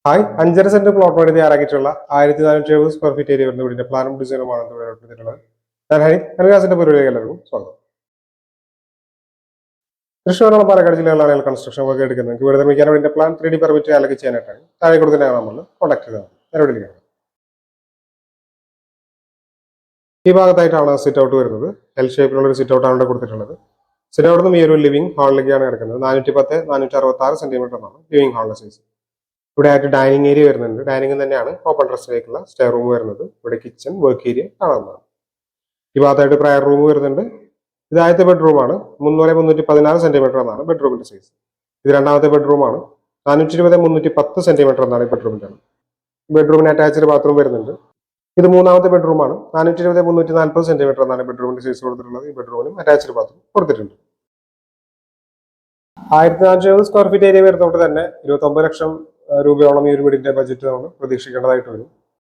Hi 5.5 saint plot വേണ്ടി തയ്യാറാക്കിയിട്ടുള്ള 1470 square feet area വരുന്ന വീടിന്റെ പ്ലാനും ഡിസൈനുമാണ് ഇവിടെ ഉൾപ്പെടുത്തിയിട്ടുള്ളത്. ഞാൻ ഹരി അനുരാസിന്റെ പരിപാടിയിലേക്ക് എല്ലാവർക്കും സ്വാഗതം. തൃശ്ശൂർ പാലക്കാട് ജില്ലകളിലാണ് ഞങ്ങൾ കൺസ്ട്രക്ഷൻ വർക്ക് എടുക്കുന്നത്. നിങ്ങൾക്ക് ഇവിടെ നിർമ്മിക്കാൻ വേണ്ടി പ്ലാൻ 3D പെർമിറ്റ് അലക്ക് ചെയ്യാനായിട്ടാണ് താഴെ കൊടുത്തതിനാണ് നമ്മൾ കോൺടാക്ട് ചെയ്തത്. പരിപാടിയിലേക്ക് ഈ ഭാഗത്തായിട്ടാണ് സിറ്റ് ഔട്ട് വരുന്നത്. എൽ ഷേപ്പിലുള്ള ഒരു സിറ്റ് ഔട്ടാണ് ഇവിടെ കൊടുത്തിട്ടുള്ളത്. സിറ്റ് ഔട്ട് നിന്ന് ഈ ഒരു ലിവിംഗ് ഹാളിലേക്കാണ് കിടക്കുന്നത്. 410-466 സെന്റിമീറ്റർ എന്നാണ് ലിവിംഗ് ഹാളിന്റെ സൈസ്. ഇവിടെ ആയിട്ട് ഡൈനിങ് ഏരിയ വരുന്നുണ്ട്. ഡൈനിങ് തന്നെയാണ് ഓപ്പൺ ഡ്രസ്സിലേക്കുള്ള സ്റ്റെയർ റൂം വരുന്നത്. ഇവിടെ കിച്ചൺ വർക്ക് ഏരിയ കാണാവുന്നതാണ്. ഈ ഭാഗത്തായിട്ട് പ്രയർ റൂം വരുന്നുണ്ട്. ഇത് ആദ്യത്തെ ബെഡ്റൂമാണ്. 300-316 സെന്റിമീറ്റർ എന്നാണ് ബെഡ്റൂമിന്റെ സൈസ്. ഇത് രണ്ടാമത്തെ ബെഡ്റൂമാണ്. 420-310 സെന്റിമീറ്റർ എന്നാണ് ഈ ബെഡ്റൂമിന്റെ. ബെഡ്റൂമിന് അറ്റാച്ച്ഡ് ബാത്റൂം വരുന്നുണ്ട്. ഇത് മൂന്നാമത്തെ ബെഡ്റൂമാണ്. 420-340 സെന്റിമീറ്റർ എന്നാണ് ബെഡ്റൂമിന്റെ സൈസ് കൊടുത്തിട്ടുള്ളത്. ഈ ബെഡ്റൂമിനും അറ്റാച്ച്ഡ് ബാത്റൂം കൊടുത്തിട്ടുണ്ട്. 1470 സ്ക്വയർ ഫീറ്റ് ഏരിയ വരുന്നതുകൊണ്ട് തന്നെ 29 ലക്ഷം രൂപയോളം ഈ ഒരു വീടിന്റെ ബജറ്റ് നമ്മൾ പ്രതീക്ഷിക്കേണ്ടതായിട്ട് വരും.